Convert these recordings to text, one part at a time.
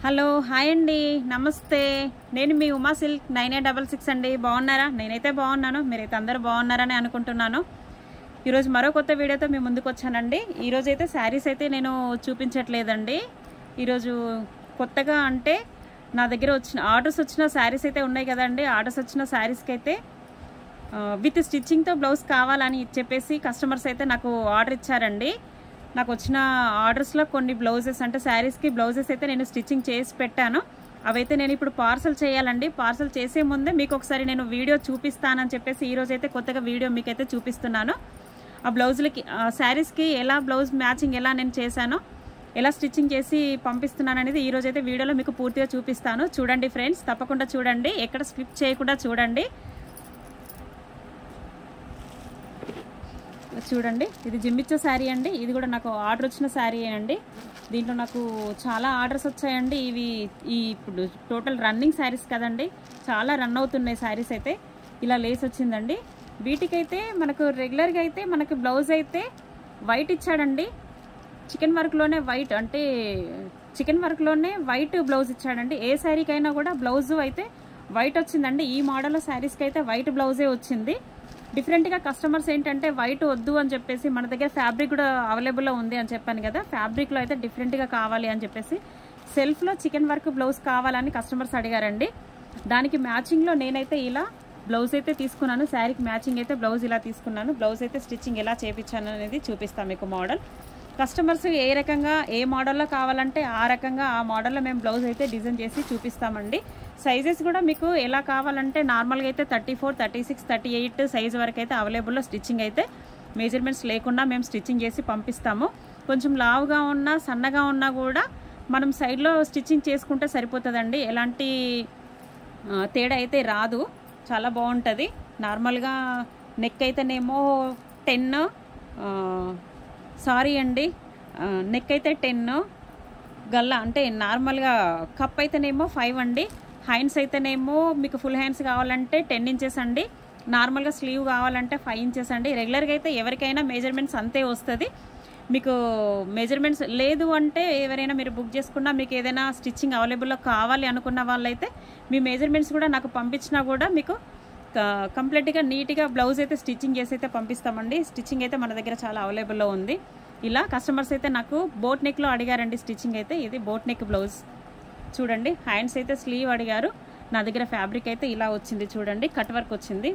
Hello hi అండి, నమస్తే. నేను మీ ఉమా సిల్క్ 9866 అండి. బాగున్నారా? నేనైతే బాగున్నాను, మీరైతే అందరూ బాగున్నారని అనుకుంటున్నాను. ఈరోజు మరో కొత్త వీడియోతో మీ ముందుకు వచ్చానండి. ఈరోజు అయితే శారీస్ అయితే నేను చూపించట్లేదండి. ఈరోజు కొత్తగా అంటే నా దగ్గర ఆర్డర్స్ వచ్చిన శారీస్ అయితే ఉన్నాయి కదండి. ఆర్డర్స్ వచ్చిన శారీస్కి అయితే విత్ స్టిచ్చింగ్తో బ్లౌజ్ కావాలని చెప్పేసి కస్టమర్స్ అయితే నాకు ఆర్డర్ ఇచ్చారండి. నాకు వచ్చిన ఆర్డర్స్లో కొన్ని బ్లౌజెస్ అంటే శారీస్కి బ్లౌజెస్ అయితే నేను స్టిచ్చింగ్ చేసి పెట్టాను. అవైతే నేను ఇప్పుడు పార్సల్ చేయాలండి. పార్సల్ చేసే ముందే మీకు ఒకసారి నేను వీడియో చూపిస్తానని చెప్పేసి ఈరోజు అయితే కొత్తగా వీడియో మీకైతే చూపిస్తున్నాను. ఆ బ్లౌజులకి శారీస్కి ఎలా బ్లౌజ్ మ్యాచింగ్ ఎలా నేను చేశానో, ఎలా స్టిచ్చింగ్ చేసి పంపిస్తున్నాను అనేది ఈరోజు అయితే వీడియోలో మీకు పూర్తిగా చూపిస్తాను. చూడండి ఫ్రెండ్స్, తప్పకుండా చూడండి, ఎక్కడ స్కిప్ చేయకుండా చూడండి. చూడండి, ఇది జిమ్మిచ్చో శారీ అండి. ఇది కూడా నాకు ఆర్డర్ వచ్చిన శారీ అండి. దీంట్లో నాకు చాలా ఆర్డర్స్ వచ్చాయండి. ఇవి ఇప్పుడు టోటల్ రన్నింగ్ శారీస్ కదండి, చాలా రన్ అవుతున్నాయి శారీస్. అయితే ఇలా లేస్ వచ్చిందండి. వీటికైతే మనకు రెగ్యులర్గా అయితే మనకు బ్లౌజ్ అయితే వైట్ ఇచ్చాడండి. చికెన్ వర్క్లోనే వైట్ అంటే చికెన్ వర్క్లోనే వైట్ బ్లౌజ్ ఇచ్చాడండి. ఏ శారీకైనా కూడా బ్లౌజ్ అయితే వైట్ వచ్చిందండి. ఈ మోడల్లో శారీస్కి అయితే వైట్ బ్లౌజే వచ్చింది. డిఫరెంట్గా కస్టమర్స్ ఏంటంటే వైట్ వద్దు అని చెప్పేసి, మన దగ్గర ఫ్యాబ్రిక్ కూడా అవైలబుల్లో ఉంది అని చెప్పాను కదా, ఫ్యాబ్రిక్లో అయితే డిఫరెంట్గా కావాలి అని చెప్పేసి సెల్ఫ్లో చికెన్ వర్క్ బ్లౌజ్ కావాలని కస్టమర్స్ అడిగారండి. దానికి మ్యాచింగ్లో నేనైతే ఇలా బ్లౌజ్ అయితే తీసుకున్నాను. శారీకి మ్యాచింగ్ అయితే బ్లౌజ్ ఇలా తీసుకున్నాను. బ్లౌజ్ అయితే స్టిచ్చింగ్ ఎలా చేయించాను అనేది చూపిస్తాను మీకు. మోడల్ కస్టమర్స్ ఏ రకంగా ఏ మోడల్లో కావాలంటే ఆ రకంగా ఆ మోడల్లో మేము బ్లౌజ్ అయితే డిజైన్ చేసి చూపిస్తామండి. సైజెస్ కూడా మీకు ఎలా కావాలంటే నార్మల్గా అయితే 34, 36, 38 సైజు వరకు అయితే అవైలబుల్లో స్టిచ్చింగ్ అయితే మెజర్మెంట్స్ లేకుండా మేము స్టిచ్చింగ్ చేసి పంపిస్తాము. కొంచెం లావుగా ఉన్నా సన్నగా ఉన్నా కూడా మనం సైడ్లో స్టిచ్చింగ్ చేసుకుంటే సరిపోతుందండి. ఎలాంటి తేడా అయితే రాదు, చాలా బాగుంటుంది. నార్మల్గా నెక్ అయితేనేమో 10 సారీ అండి నెక్ అయితే 10, గల్లా అంటే నార్మల్గా కప్ అయితేనేమో 5 అండి. హ్యాండ్స్ అయితేనేమో మీకు ఫుల్ హ్యాండ్స్ కావాలంటే 10 ఇంచెస్ అండి. నార్మల్గా స్లీవ్ కావాలంటే 5 ఇంచెస్ అండి. రెగ్యులర్గా అయితే ఎవరికైనా మెజర్మెంట్స్ అంతే వస్తుంది. మీకు మెజర్మెంట్స్ లేదు అంటే ఎవరైనా మీరు బుక్ చేసుకున్నా, మీకు ఏదైనా స్టిచ్చింగ్ అవైలబుల్లో కావాలి అనుకున్న వాళ్ళైతే మీ మెజర్మెంట్స్ కూడా నాకు పంపించినా కూడా మీకు కంప్లీట్గా నీట్గా బ్లౌజ్ అయితే స్టిచ్చింగ్ చేసి అయితే పంపిస్తామండి. స్టిచ్చింగ్ అయితే మన దగ్గర చాలా అవైలబుల్లో ఉంది. ఇలా కస్టమర్స్ అయితే నాకు బోట్ నెక్లో అడిగారండి స్టిచ్చింగ్ అయితే. ఇది బోట్ నెక్ బ్లౌజ్ చూడండి. హ్యాండ్స్ అయితే స్లీవ్ అడిగారు. నా దగ్గర ఫ్యాబ్రిక్ అయితే ఇలా వచ్చింది చూడండి, కట్ వర్క్ వచ్చింది,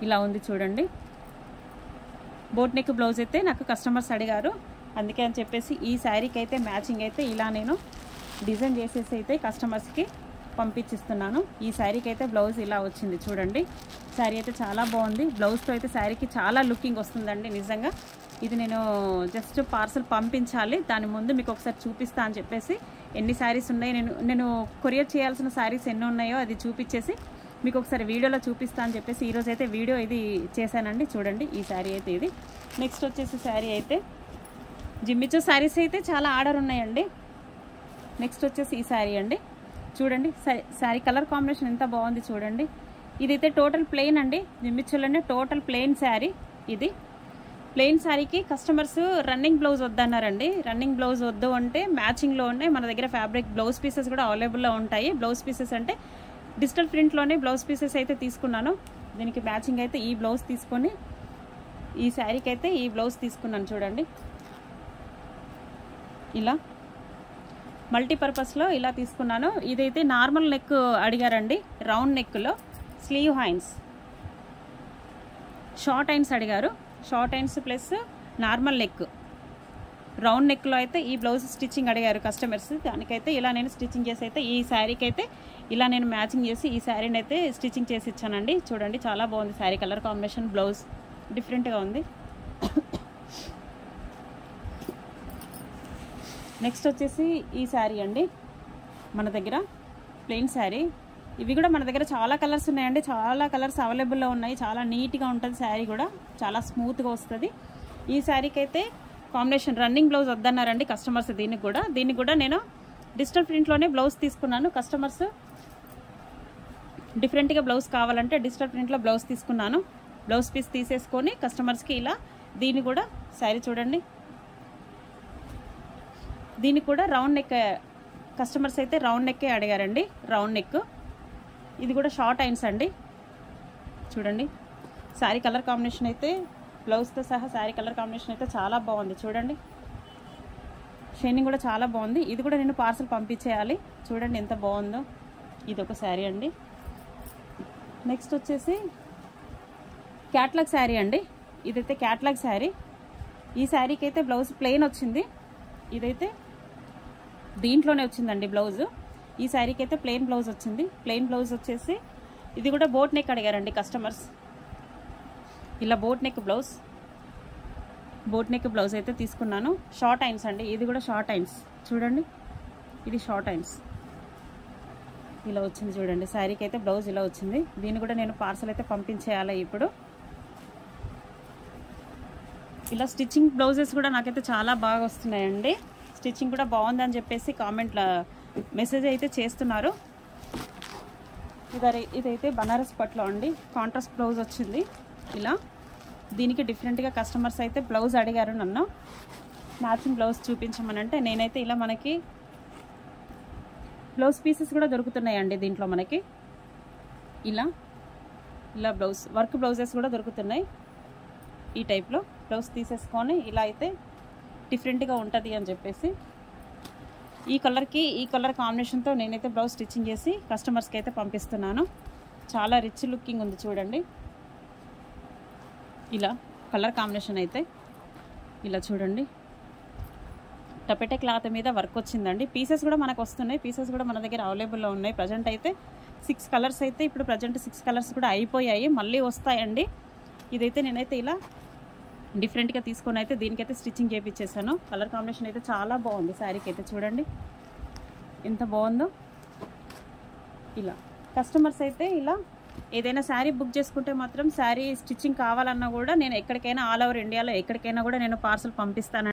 ఇలా ఉంది చూడండి. బోట్ నెక్ బ్లౌజ్ అయితే నాకు కస్టమర్స్ అడిగారు, అందుకే అని చెప్పేసి ఈ శారీకి అయితే మ్యాచింగ్ అయితే ఇలా నేను డిజైన్ చేసేసి అయితే కస్టమర్స్కి పంపించిస్తున్నాను. ఈ శారీకి అయితే బ్లౌజ్ ఇలా వచ్చింది చూడండి. శారీ అయితే చాలా బాగుంది. బ్లౌజ్తో అయితే శారీకి చాలా లుకింగ్ వస్తుందండి నిజంగా. ఇది నేను జస్ట్ పార్సల్ పంపించాలి, దాని ముందు మీకు ఒకసారి చూపిస్తా అని చెప్పేసి ఎన్ని శారీస్ ఉన్నాయి, నేను కొరియర్ చేయాల్సిన శారీస్ ఎన్ని ఉన్నాయో అది చూపించేసి మీకు ఒకసారి వీడియోలో చూపిస్తా అని చెప్పేసి ఈరోజు అయితే వీడియో ఇది చేశానండి. చూడండి, ఈ శారీ అయితే ఇది. నెక్స్ట్ వచ్చేసి శారీ అయితే జిమ్మిచ్చో శారీస్ అయితే చాలా ఆర్డర్ ఉన్నాయండి. నెక్స్ట్ వచ్చేసి ఈ శారీ అండి. చూడండి, శారీ కలర్ కాంబినేషన్ ఎంత బాగుంది చూడండి. ఇదైతే టోటల్ ప్లెయిన్ అండి. జిమ్మిచ్చోలోనే టోటల్ ప్లెయిన్ శారీ. ఇది ప్లెయిన్ శారీకి కస్టమర్స్ రన్నింగ్ బ్లౌజ్ వద్దన్నారండి. రన్నింగ్ బ్లౌజ్ వద్దు అంటే మ్యాచింగ్లోనే మన దగ్గర ఫ్యాబ్రిక్ బ్లౌజ్ పీసెస్ కూడా అవైలబుల్లో ఉంటాయి. బ్లౌజ్ పీసెస్ అంటే డిజిటల్ ప్రింట్లోనే బ్లౌజ్ పీసెస్ అయితే తీసుకున్నాను. దీనికి మ్యాచింగ్ అయితే ఈ బ్లౌజ్ తీసుకొని ఈ శారీకి అయితే ఈ బ్లౌజ్ తీసుకున్నాను చూడండి. ఇలా మల్టీపర్పస్లో ఇలా తీసుకున్నాను. ఇదైతే నార్మల్ నెక్ అడిగారండి, రౌండ్ నెక్లో స్లీవ్ హ్యాండ్స్, షార్ట్ హ్యాండ్స్ అడిగారు. Short hands plus normal neck, round నెక్లో అయితే ఈ బ్లౌజ్ స్టిచ్చింగ్ అడిగారు కస్టమర్స్. దానికైతే ఇలా నేను స్టిచ్చింగ్ చేసి అయితే ఈ శారీకి అయితే ఇలా నేను మ్యాచింగ్ చేసి ఈ శారీని అయితే స్టిచ్చింగ్ చేసి ఇచ్చానండి. చూడండి, చాలా బాగుంది శారీ కలర్ కాంబినేషన్, బ్లౌజ్ డిఫరెంట్గా ఉంది. నెక్స్ట్ వచ్చేసి ఈ శారీ అండి. మన దగ్గర ప్లెయిన్ శారీ. ఇవి కూడా మన దగ్గర చాలా కలర్స్ ఉన్నాయండి, చాలా కలర్స్ అవైలబుల్లో ఉన్నాయి. చాలా నీట్గా ఉంటుంది శారీ కూడా, చాలా స్మూత్గా వస్తుంది. ఈ శారీకి అయితే కాంబినేషన్ రన్నింగ్ బ్లౌజ్ వద్దన్నారండి కస్టమర్స్. దీనికి కూడా నేను డిజిటల్ ప్రింట్లోనే బ్లౌజ్ తీసుకున్నాను. కస్టమర్స్ డిఫరెంట్గా బ్లౌజ్ కావాలంటే డిజిటల్ ప్రింట్లో బ్లౌజ్ తీసుకున్నాను. బ్లౌజ్ పీస్ తీసేసుకొని కస్టమర్స్కి ఇలా దీన్ని కూడా శారీ చూడండి, దీనికి కూడా రౌండ్ నెక్ కస్టమర్స్ అయితే రౌండ్ నెక్కే అడిగారండి, రౌండ్ నెక్. ఇది కూడా షార్ట్ హ్యాండ్స్ అండి. చూడండి శారీ కలర్ కాంబినేషన్ అయితే బ్లౌజ్తో సహా శారీ కలర్ కాంబినేషన్ అయితే చాలా బాగుంది. చూడండి షైనింగ్ కూడా చాలా బాగుంది. ఇది కూడా నేను పార్సల్ పంపించేయాలి. చూడండి ఎంత బాగుందో. ఇది ఒక శారీ అండి. నెక్స్ట్ వచ్చేసి క్యాట్లాగ్ శారీ అండి. ఇదైతే క్యాట్లాగ్ శారీ. ఈ శారీకి అయితే బ్లౌజ్ ప్లెయిన్ వచ్చింది. ఇదైతే దీంట్లోనే వచ్చిందండి బ్లౌజ్. ఈ శారీకి అయితే ప్లెయిన్ బ్లౌజ్ వచ్చింది. ప్లెయిన్ బ్లౌజ్ వచ్చేసి ఇది కూడా బోట్ నెక్ అడిగారండి కస్టమర్స్. ఇలా boat neck blouse, boat neck blouse అయితే తీసుకున్నాను. షార్ట్ హ్యాండ్స్ అండి. ఇది కూడా షార్ట్ హ్యాండ్స్. చూడండి ఇది షార్ట్ హ్యాండ్స్ ఇలా వచ్చింది. చూడండి శారీకి అయితే బ్లౌజ్ ఇలా వచ్చింది. దీన్ని కూడా నేను పార్సల్ అయితే పంపించేయాలి ఇప్పుడు. ఇలా స్టిచ్చింగ్ బ్లౌజెస్ కూడా నాకైతే చాలా బాగా వస్తున్నాయండి. స్టిచ్చింగ్ కూడా బాగుందని చెప్పేసి కామెంట్లో మెసేజ్ అయితే చేస్తున్నారు. ఇదైతే బనారస్ పట్లో అండి. కాంట్రాస్ట్ బ్లౌజ్ వచ్చింది ఇలా. దీనికి డిఫరెంట్గా కస్టమర్స్ అయితే బ్లౌజ్ అడిగారు నన్ను, మ్యాచింగ్ బ్లౌజ్ చూపించమనంటే నేనైతే ఇలా మనకి బ్లౌజ్ పీసెస్ కూడా దొరుకుతున్నాయండి దీంట్లో మనకి. ఇలా ఇలా బ్లౌజ్ వర్క్ బ్లౌజెస్ కూడా దొరుకుతున్నాయి. ఈ టైప్లో బ్లౌజ్ తీసేసుకొని ఇలా అయితే డిఫరెంట్గా ఉంటుంది అని చెప్పేసి ఈ కలర్కి ఈ కలర్ కాంబినేషన్తో నేనైతే బ్లౌజ్ స్టిచ్చింగ్ చేసి కస్టమర్స్కి అయితే పంపిస్తున్నాను. చాలా రిచ్ లుకింగ్ ఉంది చూడండి. ఇలా కలర్ కాంబినేషన్ అయితే ఇలా చూడండి. టపెటే క్లాత్ మీద వర్క్ వచ్చిందండి. పీసెస్ కూడా మనకు వస్తున్నాయి. పీసెస్ కూడా మన దగ్గర అవైలబుల్లో ఉన్నాయి. ప్రజెంట్ అయితే 6 కలర్స్ అయితే ఇప్పుడు ప్రజెంట్ 6 కలర్స్ కూడా అయిపోయాయి, మళ్ళీ వస్తాయండి. ఇదైతే నేనైతే ఇలా డిఫరెంట్గా తీసుకొని అయితే దీనికైతే స్టిచ్చింగ్ చేయించేసాను. కలర్ కాంబినేషన్ అయితే చాలా బాగుంది శారీకి అయితే. చూడండి ఎంత బాగుందో. ఇలా కస్టమర్స్ అయితే ఇలా ఏదైనా శారీ బుక్ చేసుకుంటే మాత్రం శారీ స్టిచ్చింగ్ కావాలన్నా కూడా నేను ఎక్కడికైనా ఆల్ ఓవర్ ఇండియాలో ఎక్కడికైనా కూడా నేను పార్సల్ పంపిస్తాను.